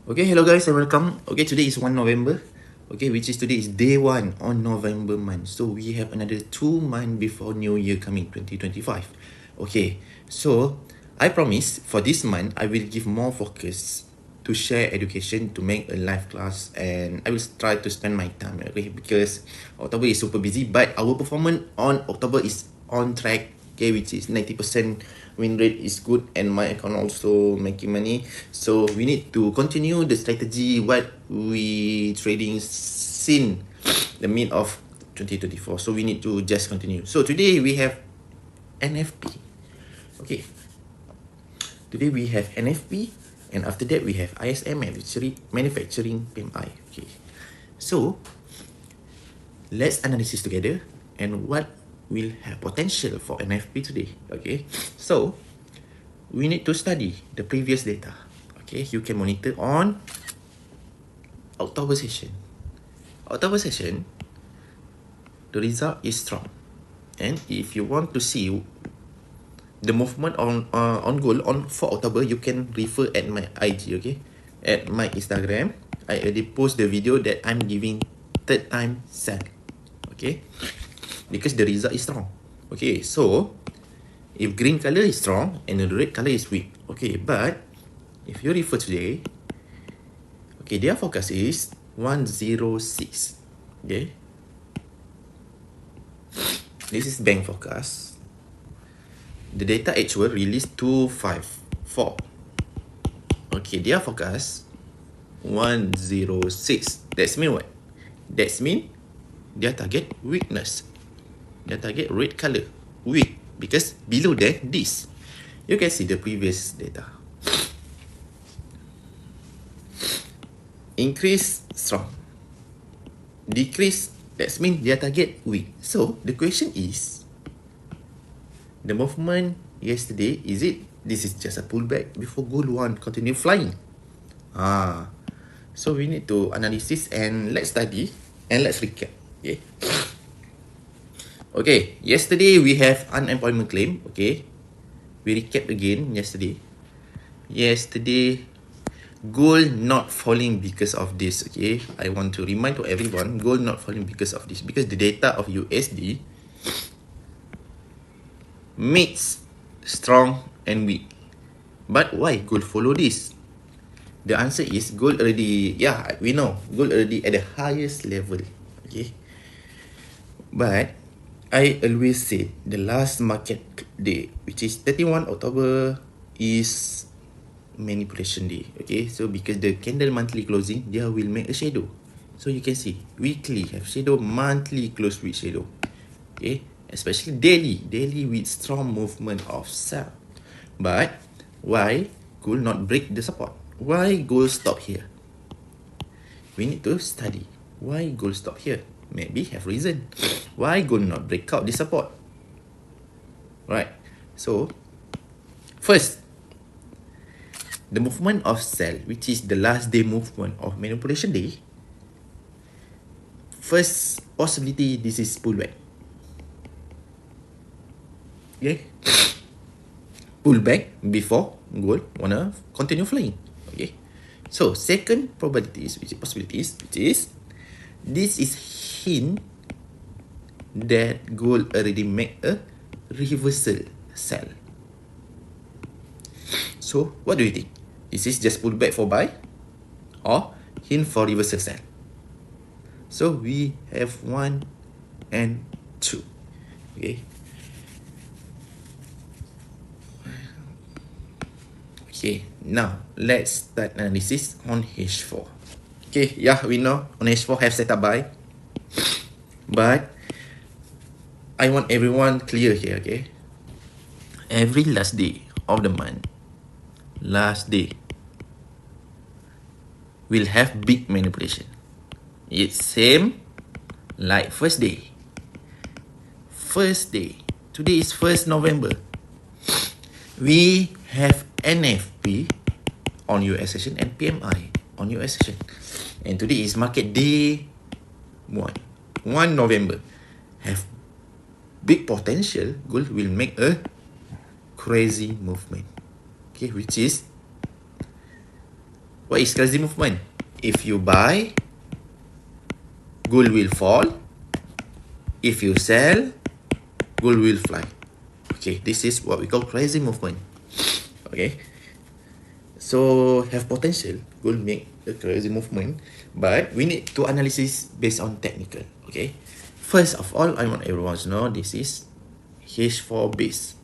Okay, hello guys and welcome. Okay, today is 1 November. Okay, which is today is day 1 on November month. So we have another 2 months before New Year coming, 2025. Okay, so I promise for this month, I will give more focus to share education, to make a live class, and I will try to spend my time, okay, because October is super busy, but our performance on October is on track, okay, which is 90% win rate is good, and my account also making money. So we need to continue the strategy what we trading since the mid of 2024. So we need to just continue. So today we have NFP. Okay, today we have NFP, and after that we have ISM, manufacturing PMI. Okay, so let's analysis together and what will have potential for NFP today. Okay, so we need to study the previous data. Okay, you can monitor on October session. October session, the result is strong, and if you want to see the movement on gold on for October, you can refer at my IG. Okay, at my Instagram, I already post the video that I'm giving third time sell. Okay, because the result is strong. Okay, so if green color is strong and the red color is weak. Okay, but if you refer today, okay, their forecast is 106. Okay, this is bank forecast. The data actual released 254. Okay, their forecast 106. That's mean what? That's mean their target weakness. Their target red color weak, because below there this you can see the previous data. Increase strong, decrease, that means their target weak. So the question is, the movement yesterday, is it this is just a pullback before gold one continue flying? So we need to analysis and let's study and let's recap. Okay, yesterday we have unemployment claim. Okay, we recap again yesterday. Yesterday, gold not falling because of this. Okay, I want to remind to everyone, gold not falling because of this, because the data of USD makes strong and weak. But why gold follow this? The answer is gold already, yeah, we know gold already at the highest level. Okay, but I always say the last market day, which is 31 October, is manipulation day. Okay, so because the candle monthly closing, they will make a shadow. So you can see weekly have shadow, monthly close with shadow. Okay, especially daily with strong movement of sell. But why gold not break the support? Why gold stop here? We need to study why gold stop here. Maybe have reason why gold not break out the support. Right, so first, the movement of sell, which is the last day movement of manipulation day. First possibility, this is pullback. Okay, pullback before gold wanna continue flying. Okay, so second probabilities, which is possibilities, which is this is hint that gold already make a reversal sell. So what do you think? Is this just pullback for buy or hint for reversal sell? So we have 1 and 2. Okay. Okay, now let's start analysis on H4. Okay, yeah, we know on H4 have setup buy, but I want everyone clear here. Okay, every last day of the month, last day will have big manipulation. It's same like first day. First day, today is 1st November. We have NFP on US session and PMI on US session. And today is market day 1 November. Have big potential, gold will make a crazy movement. Okay, which is What is crazy movement? If you buy, gold will fall. If you sell, gold will fly. Okay, this is what we call crazy movement. Okay, so have potential, gold make a crazy movement, but we need to analysis based on technical. Okay, first of all, I want everyone to know this is H4 base.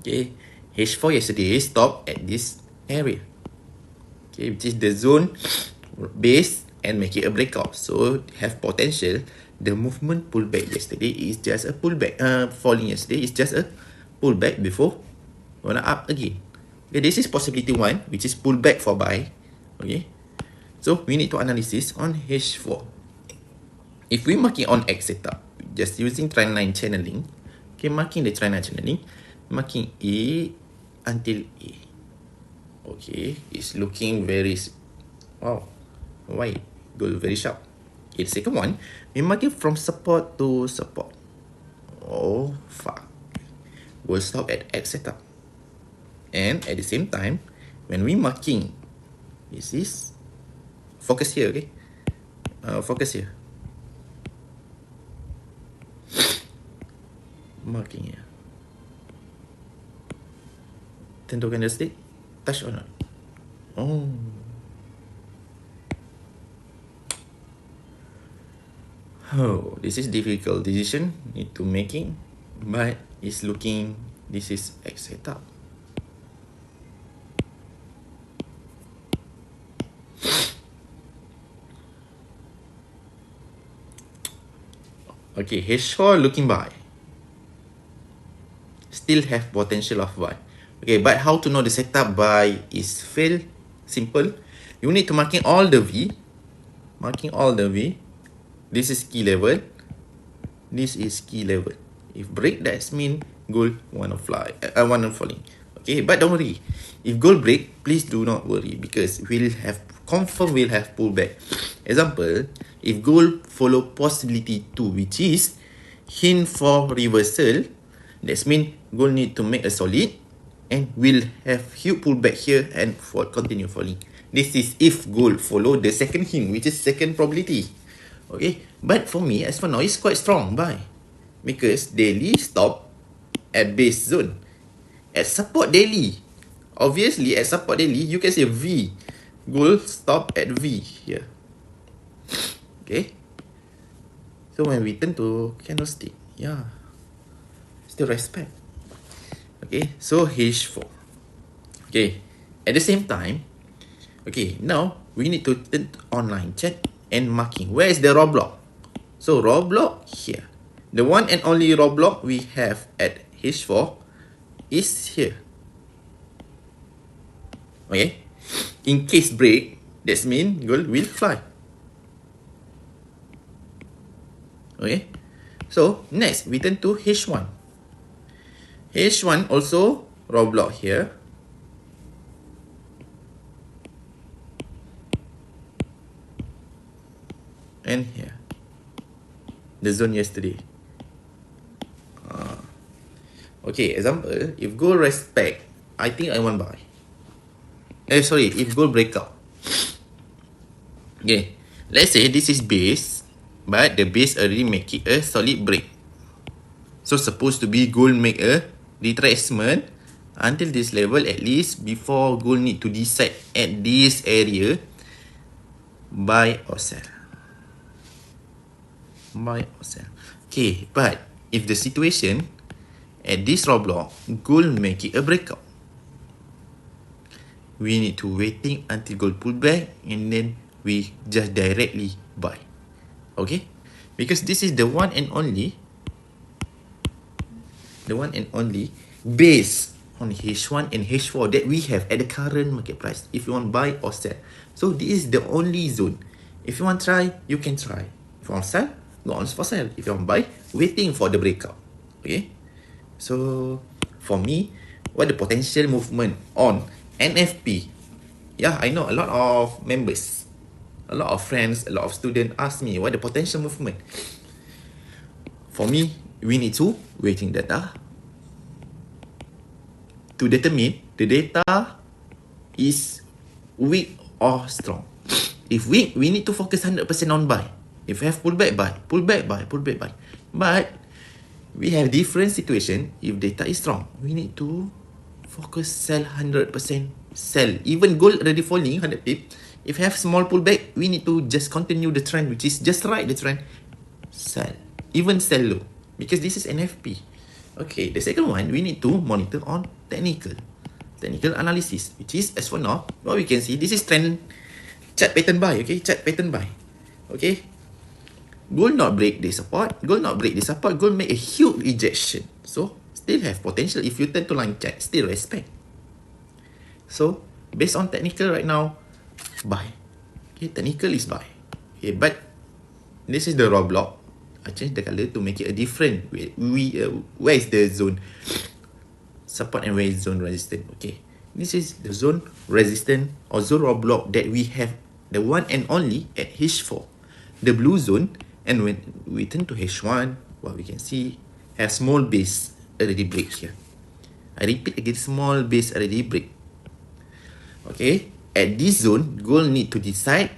Okay, H4 yesterday stopped at this area. Okay, which is the zone base and make it a breakout. So have potential. The movement pullback yesterday is just a pullback. Falling yesterday is just a pullback before gonna up again. Okay, this is possibility 1, which is pullback for buy. Okay, so we need to analysis on H4. If we marking on X setup, just using trend line channeling. Okay, marking the trend line channeling, marking A until A. Okay, it's looking very, wow, why go very sharp. Okay, the second one, we marking from support to support. Oh fuck, we'll stop at X setup. And at the same time, when we marking, this is focus here. Okay, focus here, marking here, 10 candlestick, touch or not? Oh, oh, this is difficult decision need to making, but it's looking, this is X setup. Okay, H4 looking buy, still have potential of buy. Okay, but how to know the setup buy is fail? Simple, you need to marking all the V, marking all the V. This is key level, this is key level. If break, that's mean gold wanna fly, wanna falling. Okay, but don't worry, if gold break, please do not worry, because we'll have confirm will have pullback. Example, if gold follow possibility 2, which is hint for reversal, that's mean gold need to make a solid and will have huge pullback here and fall, continue falling. This is if gold follow the second hint, which is second probability. Okay, but for me, as for now, it's quite strong buy, because daily stop at base zone, at support daily. Obviously, at support daily, you can see V, gold stop at V here. Okay, so when we turn to candlestick, yeah, still respect. Okay, so H4. Okay, at the same time, okay, now we need to turn to online chat and marking. Where is the roadblock? So roadblock here. The one and only roadblock we have at H4 is here. Okay, in case break, that means gold will fly. Okay, so next we turn to H1. H1 also roadblock here. And here, the zone yesterday. Okay, example, if gold respect, I think I want buy. Sorry, if gold breakout. Okay, let's say this is base, but the base already make it a solid break. So supposed to be gold make a retracement until this level at least before gold need to decide at this area buy or sell. Buy or sell. Okay, but if the situation at this roadblock, gold make it a breakout, we need to waiting until gold pull back and then we just directly buy. Okay, because this is the one and only based on H1 and H4 that we have at the current market price. If you want buy or sell, so this is the only zone. If you want try, you can try. If you want sell, go on for sell. If you want buy, waiting for the breakout. Okay, so for me, what the potential movement on NFP? Yeah, I know a lot of members, a lot of friends, a lot of students ask me what the potential movement. For me, we need to waiting data to determine the data is weak or strong. If weak, we need to focus 100% on buy. If we have pullback, buy, pullback, buy, pullback, buy. But we have different situation. If data is strong, we need to focus sell 100%. Sell. Even gold already falling 100 pip. If have small pullback, we need to just continue the trend, which is just right the trend. Sell. Even sell low. Because this is NFP. Okay, the second one, we need to monitor on technical analysis, which is, as for now, what we can see, this is trend chart pattern buy, okay, chart pattern buy, okay. Gold not break the support, gold make a huge rejection, so still have potential. If you turn to line chart, still respect. So based on technical right now, buy, okay, technical is buy, okay. But this is the raw block. I change the color to make it a different. Where is the zone support and where is zone resistance? Okay, this is the zone resistance or zone raw block that we have, the one and only at H4, the blue zone. And when we turn to H1, what we can see, have small base already break here. I repeat again, small base already break. Okay, at this zone, gold need to decide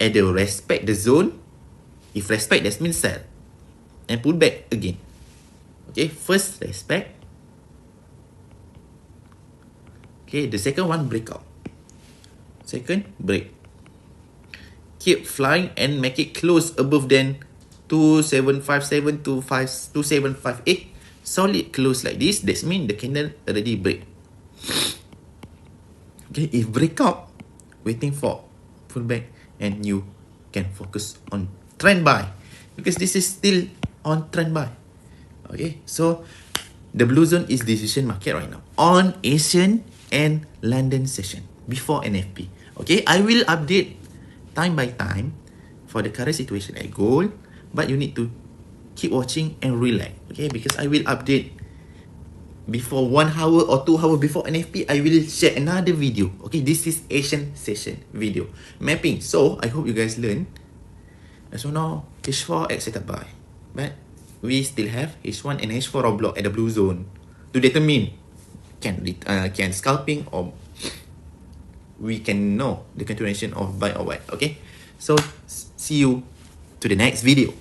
either respect the zone. If respect, that means sell and pull back again. Okay, first respect. Okay, the second one breakout. Second break. Keep flying and make it close above then 2757 to 2758. Solid close like this. That means the candle already break. Okay, if breakout, waiting for pullback, and you can focus on trend buy because this is still on trend buy. Okay, so the blue zone is decision market right now on Asian and London session before NFP. Okay, I will update time by time for the current situation at gold, but you need to keep watching and relax, okay, because I will update before 1 hour or 2 hours before NFP. I will share another video. Okay, this is Asian session video mapping. So I hope you guys learn. So now H4 excited buy, but we still have H1 and H4 raw block at the blue zone to determine can scalping, or we can know the continuation of buy or what. Okay, so see you to the next video.